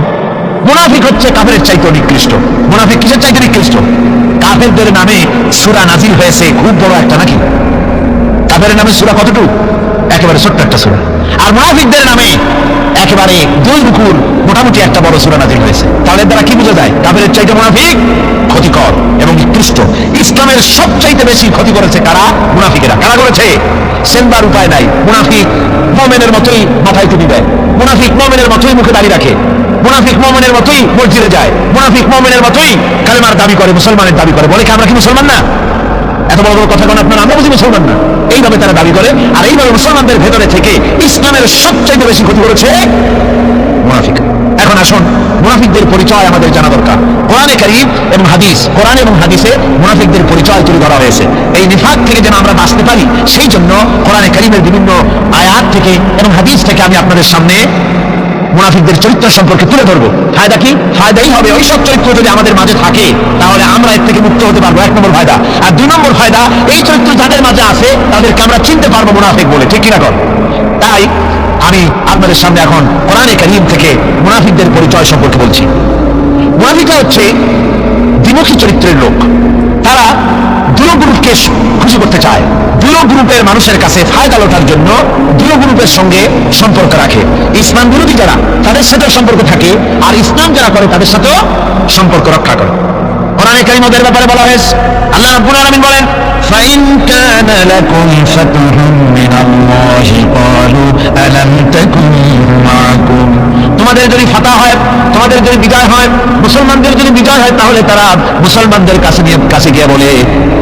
মুনাফিক হচ্ছে কাফেরের চাইতে নিকৃষ্ট। মুনাফিক কিসের চাইতে নিকৃষ্ট? কাফেরদের নামে সূরা নাজিল হয়েছে খুব বড় একটা, নাকি? কাফেরের নামে সূরা কতটুকু? একেবারে ছোট্ট একটা সূরা। আর মুনাফিকদের নামে একেবারে 2 রুকুর মোটামুটি একটা বড় সূরা নাজিল হয়েছে। তাহলে দ্বারা কি বোঝা যায়? কাফেরের চাইতে মুনাফিক ক্ষতিকর এবং নিকৃষ্ট। ইসলামের সবচাইতে বেশি ক্ষতি করেছে কারা? মুনাফিকেরা। কারা করেছে? সেনবার উপায় নাই। মুনাফিক মুমিনের মতোই মাথায় টুপি দেয়, মুনাফিক মুমিনের মতোই মুখে দাড়ি রাখে, মুনাফিক মুমিনের মতোই মসজিদে যায়, মুনাফিক মুমিনের মতোই কালেমার দাবি করে, মুসলমানের দাবি করে। বলে কি আমরা কি মুসলমান না? এত বড় বড় কথা কোন আপনারা? আমরা বুঝি মুসলমান না, এইভাবে তারা দাবি করে। আর এইভাবে মুসলমানদের ভেতরে থেকে ইসলামের সবচাইতে বেশি ক্ষতি করেছে মুনাফিক। এখন আসুন, মুনাফিকদের পরিচয় আমাদের জানা দরকার। কোরআনে কারীম এবং হাদিসে মুনাফিকদের পরিচয় তুলে ধরা হয়েছে। এই নিফাক থেকে যেন আমরা বাঁচতে পারি, সেই জন্য কোরআনে কারীমের বিভিন্ন আয়াত থেকে এবং হাদিস থেকে আমি আপনাদের সামনে মুনাফিকদের চরিত্র সম্পর্কে তুলে ধরবো। ফায়দা কি? ফায়দাই হবে, ওই সব চরিত্র যদি আমাদের মাঝে থাকে তাহলে আমরা এর থেকে মুক্ত হতে পারবো, 1 নম্বর ফায়দা। আর 2 নম্বর ফায়দা, এই চরিত্র যাদের মাঝে আছে তাদেরকে আমরা চিনতে পারবো মুনাফিক বলে, ঠিক কিনা কর? তাই আমি আপনাদের সামনে এখন কোরআনে কারীম থেকে মুনাফিকদের পরিচয় সম্পর্কে বলছি। মুনাফিকরা হচ্ছে দ্বিমুখী চরিত্রের লোক। তারা দুটো গ্রুপকে খুশি করতে চায়, দুটো গ্রুপের মানুষের কাছে ফায়দা লোটার জন্য দুটো গ্রুপের সঙ্গে সম্পর্ক রাখে। ইসলাম বিরোধী যারা, তাদের সাথেও সম্পর্ক থাকে, আর ইসলাম যারা করে তাদের সাথেও সম্পর্ক রক্ষা করে। কোরআনে কারীম ওদের ব্যাপারে বলা হয়েছে, আল্লাহ রাব্বুল আলামিন বলেন, فَإِنْ كَانَ لَكُمْ فَتْحٌ مِّنَ اللَّهِ قَالُوا أَلَمْ تَكُنْ مَعَكُمْ। তোমাদের যদি ফাতহ হয়, তোমাদের যদি বিজয় হয়, মুসলমানদের যদি বিজয় হয়, তাহলে তারা মুসলমানদের কাছে গিয়ে বলে,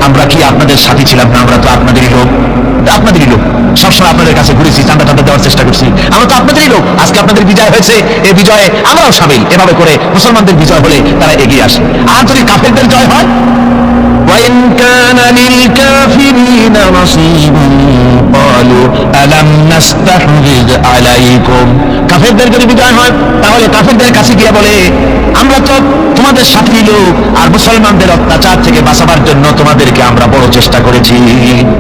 আমরা কি আপনাদের সাথী ছিলাম না? আমরা তো আপনাদেরই লোক, সবসময় আপনাদের কাছে ঘুরেছি, চাঁদা দেওয়ার চেষ্টা করছি, আমরা তো আপনাদেরই লোক। আজকে আপনাদের বিজয় হয়েছে, এই বিজয়ে আমরাও সামিল। এভাবে করে মুসলমানদের বিজয় হলে তারা এগিয়ে আসে। আর যদি কাফেরদের জয় হয়, وَإِنْ كَانَ لِلْكَافِرِينَ نَصِيبٌ قَالُوا أَلَمْ نَسْتَحْوِذْ عَلَيْكُمْ। কাফেরদের যদি বিজয় হয়, তাহলে কাফেরদের কাছে গিয়ে বলে, আমরা তো তোমাদের সাথী লোক, আর মুসলমানদের অত্যাচার থেকে বাঁচাবার জন্য তোমাদেরকে আমরা বড় চেষ্টা করেছি,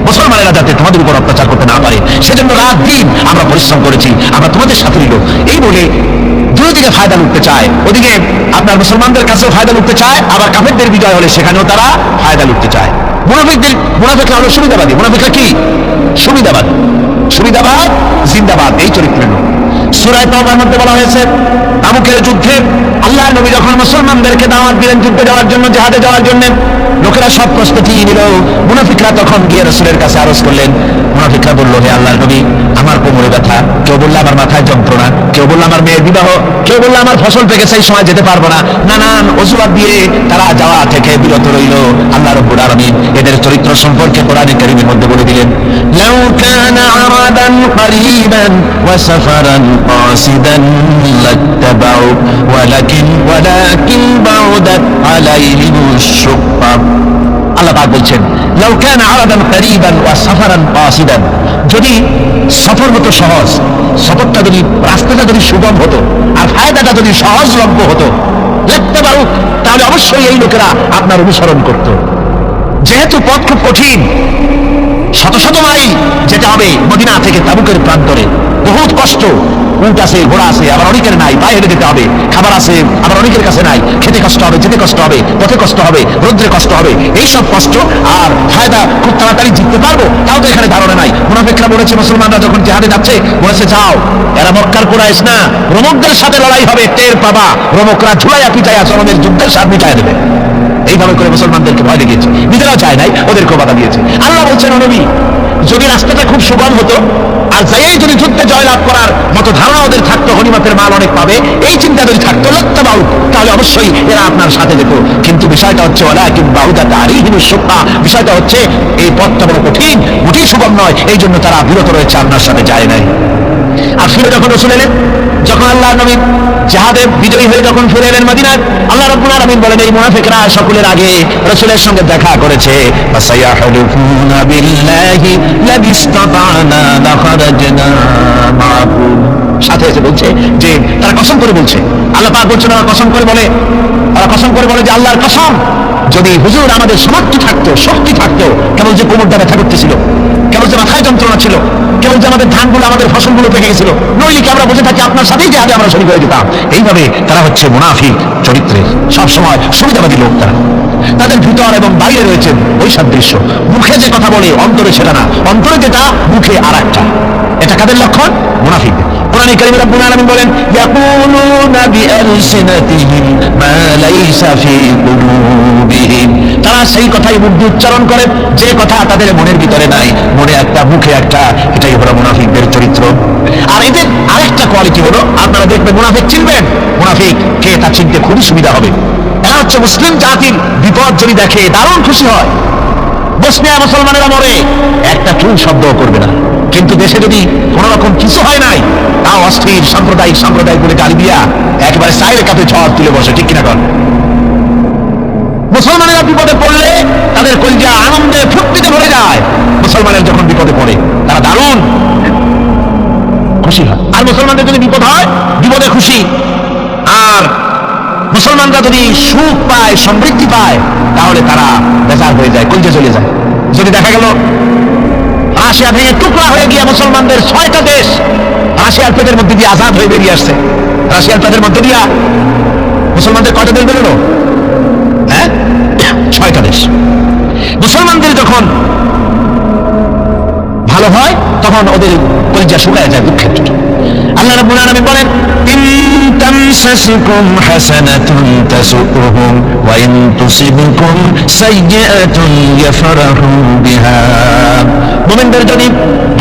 মুসলমানেরা যাতে তোমাদের উপর অত্যাচার করতে না পারে, সেজন্য রাত দিন আমরা পরিশ্রম করেছি, আমরা তোমাদের সাথী লোক। এই বলে দুদিকে ফায়দা লুটতে চায়। ওদিকে আপনার মুসলমানদের কাছেও ফায়দা লুটতে চায়, আবার কাফেরদের বিজয় হলে সেখানেও তারা ফায়দা লুটতে চায়। মুনাফিকরা হলো সুবিধাবাদী। মুনাফিকরা কি? সুবিধাবাদ জিন্দাবাদ, এই চরিত্রের লোক। সূরা তাওবার মধ্যে বলা হয়েছে, তাবুকের যুদ্ধে আল্লাহর নবী যখন মুসলমানদেরকে দাওয়াত দিলেন যুদ্ধে যাওয়ার জন্য, জিহাদে যাওয়ার জন্য, লোকেরা সব প্রস্তুতি নিল। মুনাফিকরা তখন গিয়ে রাসূলের কাছে আরজ করলেন। মুনাফিকরা বলল, হে আল্লাহর নবী, আমার কোমরে ব্যথা, কেউ বলল আমার মাথায় যন্ত্রণা, কেউ বলল আমার মেয়ের বিবাহ, কেউ বলল আমার ফসল পেকেছে, এই সময় যেতে পারবো না। নানান অজুহাত দিয়ে তারা যাওয়া থেকে বিরত রইল। আল্লাহ রাব্বুল আলামিন এদের চরিত্র সম্পর্কে কোরআনে কারীমের মধ্যে বলে দিলেন, লাউ কানা আরাদান করিবান ওয়া সাফারান কাসিদান লাত্তাবাউ ওয়ালাকিন বাউদাত আলাইহিমুশ শুক্কা। আল্লাহ পাক বলছেন, লাউ কানা আরাদান করিবান ওয়া সাফারান কাসিদান, যদি সফর হতো সহজ, সফরটা যদি, রাস্তাটা যদি সুগম হতো, আর ফায়দাটা যদি সহজলভ্য হতো, লাত্তাবাউ, তাহলে অবশ্যই এই লোকেরা আপনার অনুসরণ করত। যেহেতু পথ খুব কঠিন, শত শত মাইল যেতে হবে মদিনা থেকে তাবুকের প্রান্তরে, বহুত কষ্ট, উট আছে, ঘোড়া আছে, আবার অনেকের নাই, পায়ে হেঁটে যেতে হবে, খাবার আছে, আবার অনেকের কাছে নাই, খেতে কষ্ট হবে, যেতে কষ্ট হবে, পথে কষ্ট হবে, রোদ্রে কষ্ট হবে, এইসব কষ্ট আর ফায়দা খুব তাড়াতাড়ি জিততে পারবো তাও তো এখানে ধারণা নাই। মুনাফিকরা বলেছে মুসলমানরা যখন জিহাদে যাচ্ছে বলেছে যাও, এরা মক্কার কুরাইশ না, রোমকদের সাথে লড়াই হবে, টের পাবা, রোমকরা ঝুলাইয়া পিটাইয়া চরমের যুদ্ধের স্বাদ মিটাইয়া দেবে। এইভাবে করে মুসলমানদেরকে ভয় দেখিয়েছে, নিজেরাও চায় নাই, ওদেরকেও বাধা দিয়েছে। আল্লাহ বলছেন নবী, যদি রাস্তাটা খুব সুগম হতো আর যাই যদি যুদ্ধে জয়লাভ করার মতো ধারণা ওদের থাকতো, গনিমতের মাল অনেক পাবে, এই চিন্তা যদি থাকতো লত্তাবাউ, তাহলে অবশ্যই এরা আপনার সাথে যেত। কিন্তু বিষয়টা হচ্ছে ওয়ালাকিন বাউদাত আলাইহিমুশ শুক্কা, বিষয়টা হচ্ছে এই পথটা বড় কঠিন, মোটেই সুগম নয়, এই জন্য তারা বিরত রয়েছে, আপনার সাথে যায় নাই। আর ফিরে যখন রাসূল এলেন, যখন আল্লাহর নবী জিহাদে বিজয়ী হয়ে যখন ফিরে এলেন মদিনায়, আল্লাহ রাব্বুল আলামিন বলেন এই মুনাফিকরা সকলের আগে রাসূলের সঙ্গে দেখা করেছে। ফাসায়াহলুফুনা বিল্লাহি লাবিস্তাতানা লাখারাজনা মাআকুম, সাথে এসে বলছে যে তারা কসম করে বলছে, আল্লাহ পাক বলছেন ওরা কসম করে বলে, ওরা কসম করে বলে যে আল্লাহর কসম, যদি হুজুর আমাদের সামর্থ্য থাকতো, শক্তি থাকতো, কেবল যে কোমরটা ব্যথা করতেছিল, কেবল যে মাথায় যন্ত্রণা ছিল, কেবল যে আমাদের ধানগুলো আমাদের ফসলগুলো পেকে গেছিল, নইলে কি আমরা বসে থাকি আপনার সাথেই জিহাদে আমরা শরীক হয়ে যেতাম। এইভাবে তারা হচ্ছে মুনাফিক চরিত্রের, সবসময় সুবিধাবাদী লোক। তারা, তাদের ভিতর এবং বাইরে রয়েছে বৈসাদৃশ্য, মুখে যে কথা বলে অন্তরে সেটা না, অন্তরে যেটা মুখে আর একটা। এটা কাদের লক্ষণ? মুনাফিকদের। কোরআনে কারীমে রব্বুল আলামিন বলেন ইয়াকুলুনা বিআলসিনাতিহিম মা লাইসা ফি কুলুবিহিম, তারা সেই কথাই মুখ দিয়ে উচ্চারণ করে যে কথা তাদের মনের ভিতরে নাই, মনে একটা মুখে একটা। এটাই হলো মুনাফিকদের চরিত্র। আর এদের আরেকটা কোয়ালিটি হলো, আপনারা দেখবেন মুনাফিক চিনবেন, মুনাফিক কে তা চিনতে খুবই সুবিধা হবে। এরা হচ্ছে মুসলিম জাতির বিপদ যদি দেখে দারুণ খুশি হয়। বসনিয়া মুসলমানেরা মরে, একটা চুল শব্দ করবে না, কিন্তু দেশে যদি কোন রকম কিছু হয় নাই, তাও অস্থির সাম্প্রদায়িক বলে গালি দিয়া একেবারে সাইরে কাপে ঝড় তুলে বসে, ঠিক কিনা? মুসলমানেরা বিপদে পড়লে তাদের কলিজা আনন্দে ফুর্তিতে ভরে যায়। মুসলমানের যখন বিপদে পড়ে তারা দারুণ খুশি হয়। আর মুসলমানদের যদি বিপদ হয়, বিপদে খুশি। আর মুসলমানরা যদি সুখ পায়, সমৃদ্ধি পায়, তাহলে তারা বেজার হয়ে যায়, কলিজা চলে যায়। যদি দেখা গেল রাশিয়া ভেঙে টুকরা হয়ে গিয়ে মুসলমানদের 6টা দেশ রাশিয়ার পেটের মধ্যে দিয়ে আজাদ হয়ে বেরিয়ে আসছে, রাশিয়ার পেটের মধ্যে দিয়া মুসলমানদের কয়টা দেশ বেরোলো? 6টা দেশ। মুসলমানদের যখন ভালো হয় তখন ওদের কলিজা শুকায় যায় দুঃখের। আল্লাহ রাব্বুল আলামিন বলেন ইন তামসাসকুম হাসানাতুন তাসুকুহুম ওয়া ইন তুসিবকুম সাইয়্যাতুন ইয়াফরাহু বিহা। মুমিনদের যদি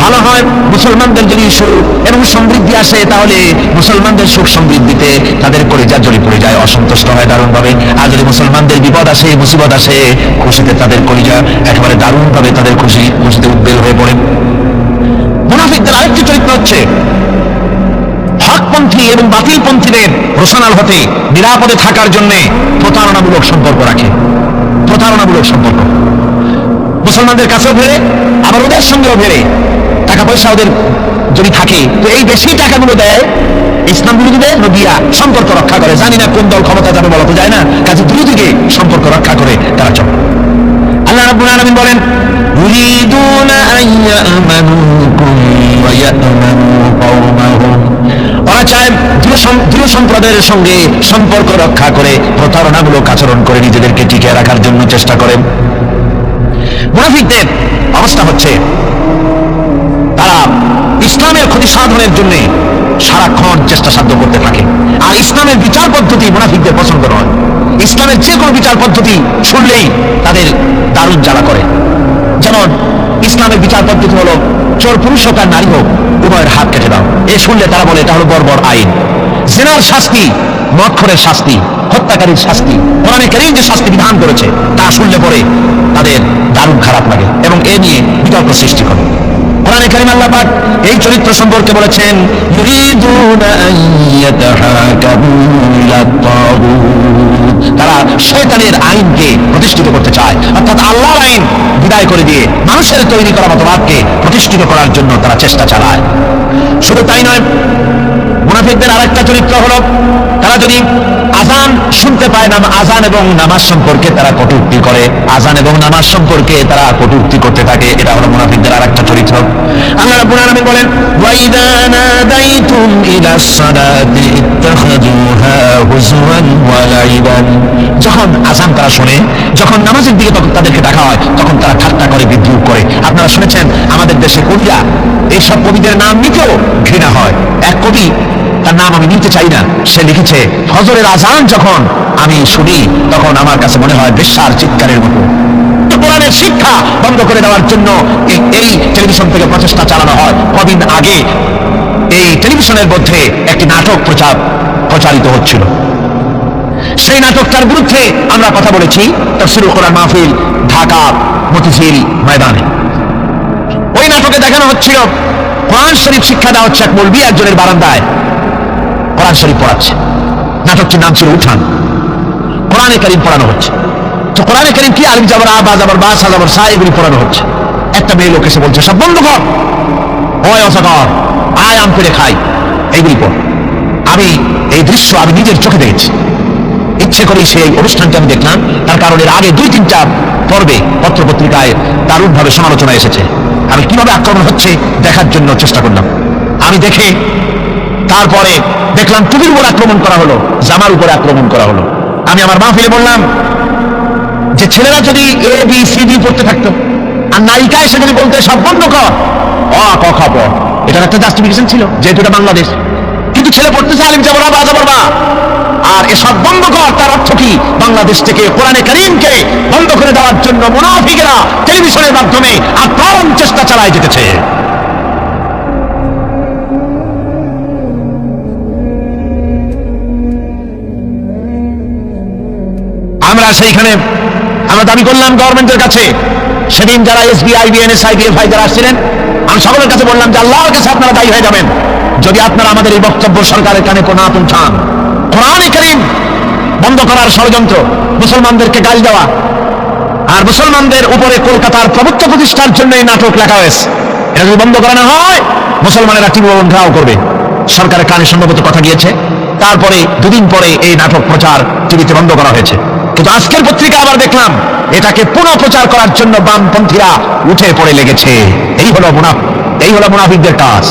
ভালো হয়, মুসলমানদের যদি সুখ এবং সমৃদ্ধি আসে, তাহলে মুসলমানদের সুখ সমৃদ্ধিতে তাদের কলিজা জ্বলে পড়ে যায়, অসন্তুষ্ট হয় দারুণভাবে। আর যদি মুসলমানদের বিপদ আসে, মুসিবত আসে, খুশিতে তাদের কলিজা একেবারে দারুণভাবে তাদের খুশিতে উদ্বেল হয়ে পড়ে। মুনাফিকদের আরেকটি চরিত্র হচ্ছে হকপন্থী এবং বাতিলপন্থীদের রোশনাল হতে নিরাপদে থাকার জন্য প্রতারণামূলক সম্পর্ক রাখে। প্রতারণামূলক সম্পর্ক মুসলমানদের কাছেও ফেরে, আবার ওদের সঙ্গেও ফেরে। টাকা পয়সা ওদের যদি থাকে তো এই বেশি টাকাগুলো দেয় ইসলাম বিরোধীদের, নবিয়া সম্পর্ক রক্ষা করে। জানি না কোন দল ক্ষমতা যাবে বলা তো যায় না, কাজে বিরোধীকে সম্পর্ক রক্ষা করে তারা চলে। আল্লাহ রাব্বুল আলামিন বলেন ইউরিদুনা আইয়ামানুকুম ওয়া ইয়ামানু কওমাহুম, ওরা চায় দৃঢ় সম্প্রদায়ের সঙ্গে সম্পর্ক রক্ষা করে প্রতারণামূলক আচরণ করে নিজেদেরকে টিকিয়ে রাখার জন্য চেষ্টা করে। মুনাফিকদের অবস্থা হচ্ছে তারা ইসলামের ক্ষতি সাধনের জন্য সারাক্ষণ চেষ্টা সাধ্য করতে থাকে। আর ইসলামের বিচার পদ্ধতি মুনাফিকদের পছন্দ নয়। ইসলামের যে কোনো বিচার পদ্ধতি শুনলেই তাদের দারুণ জ্বালা করে। যেমন ইসলামের বিচার পদ্ধতি হলো চোর পুরুষ হোক আর নারী হোক উভয়ের হাত কেটে দাও। এ শুনলে তারা বলে এটা হলো বর্বর আইন। জিনার শাস্তি, মদখোরের শাস্তি, হত্যাকারীর শাস্তি, কোরআনে কারীম যে শাস্তি বিধান করেছে তা শুনলে পরে তাদের দারুণ খারাপ লাগে এবং এ নিয়ে বিতর্ক সৃষ্টি করে। কোরআনে কারীম আল্লাহ পাক এই চরিত্র সম্পর্কে বলেছেন ইউরিদুনা আন ইয়াতাহাকামু ইলা তাগুত, তারা শয়তানের আইনকে প্রতিষ্ঠিত করতে চায়, অর্থাৎ আল্লাহর আইন বিদায় করে দিয়ে মানুষের তৈরি করা মতবাদকে প্রতিষ্ঠিত করার জন্য তারা চেষ্টা চালায়। শুধু তাই নয়, মুনাফিকদের আরেকটা চরিত্র হলো তারা যদি আজান শুনতে পায় না, আজান এবং নামাজ সম্পর্কে তারা কটূক্তি করে, আজান এবং নামাজ সম্পর্কে তারা কটূক্তি করতে থাকে। এটা হলো মুনাফিকদের আরেকটা চরিত্র। আল্লাহ রাব্বুল আলামিন বলেন, ওয়াইদা নাদাইতুম ইলাস সালাতি ইত্তাখাযুহা হুজওয়ান ওয়া লাইবান। যখন আজান তারা শোনে, যখন নামাজের দিকে তখন তাদেরকে ডাকা হয়, তখন তারা ঠাট্টা করে, বিদ্রুপ করে। আপনারা শুনেছেন আমাদের দেশে কবিরা এইসব কবিদের নাম নিতেও ঘৃণা হয়। এক কবি, তার নাম আমি নিতে চাই না, সে লিখেছে, ফজরের আজান যখন আমি শুনি তখন আমার কাছে মনে হয় বেশ্যার চিৎকারের মতো। কোরআনের শিক্ষা বন্ধ করে দেওয়ার জন্য এই টেলিভিশন থেকে প্রচেষ্টা চালানো হয়। কদিন আগে এই টেলিভিশনের মধ্যে একটি নাটক প্রচারিত হচ্ছিল। সেই নাটকটার বিরুদ্ধে আমরা কথা বলেছি তাফসীরুল কোরআন মাহফিল ঢাকা মতিঝিল ময়দানে। ওই নাটকে দেখানো হচ্ছিল কোরআন শরীফ শিক্ষা দেওয়া হচ্ছে এক মৌলবি একজনের বারান্দায় কোরআন শরীফ পড়াচ্ছে। নাটকটির নাম ছিল উঠান। কোরআনে কারীম পড়ানো হচ্ছে। তো কোরআনে কারীম কি আলিফ জাবর আ, বা জাবর বা, সা জাবর সা, এগুলি পড়ানো হচ্ছে। একটা মেয়ে লোক এসে বলছে, সব বন্ধ কর, ওই অসাকর, আয় আম করে খাই, এইগুলি পড়। আমি এই দৃশ্য আমি নিজের চোখে দেখেছি। ইচ্ছে করেই সেই অনুষ্ঠানটি আমি দেখলাম, তার কারণ এর আগে 2-3টা পর্বে পত্রপত্রিকায় দারুণভাবে সমালোচনা এসেছে। আমি কিভাবে আক্রমণ হচ্ছে দেখার জন্য চেষ্টা করলাম। আমি দেখে তারপরে দেখলাম টুপির উপর আক্রমণ করা হলো, জামার উপরে আক্রমণ করা হলো। আমি আমার মাহফিলে বললাম যে ছেলেরা যদি এ বি সি ডি পড়তে থাকতো, আর নায়িকা এসে যদি বলতে সব বন্ধ কর, অ ক খ প, এটার একটা জাস্টিফিকেশন ছিল যেহেতু এটা বাংলাদেশ। কিন্তু ছেলে পড়তেছে আলিফ জাবর আ, বা জাবর বা, আর এসব বন্ধ কর, তার অর্থ কি? বাংলাদেশ থেকে কোরআনে কারীমকে বন্ধ করে দেওয়ার জন্য মুনাফিকরা টেলিভিশনের মাধ্যমে আপ্রাণ চেষ্টা চালায় যেতেছে। আমরা দাবি করলাম গভর্নমেন্টের কাছে, সেদিন যারা এসবিআই, বিএনএসআই, ডিএফআই যারা আসছিলেন, আমি সকলের কাছে বললাম যে আল্লাহর কাছে আপনারা দায়ী হয়ে যাবেন যদি আপনারা আমাদের এই বক্তব্য সরকারের কানে না পৌঁছান। কোরআনে কারীম বন্ধ করার ষড়যন্ত্র, মুসলমানদেরকে গালি দেওয়া, আর মুসলমানদের উপরে কলকাতার প্রভুত্ব প্রতিষ্ঠার জন্য এই নাটক লেখা হয়েছে। এটা যদি বন্ধ করানো হয়, মুসলমানেরা তীব্র ঘেরাও করবে। সরকারের কানে সম্ভবত কথা গিয়েছে। তারপরে 2 দিন পরে এই নাটক প্রচার টিভিতে বন্ধ করা হয়েছে। কিন্তু আজকের পত্রিকা আবার দেখলাম এটাকে পুনঃ প্রচার করার জন্য বামপন্থীরা উঠে পড়ে লেগেছে। এই হলো মুনাফিকদের কাজ।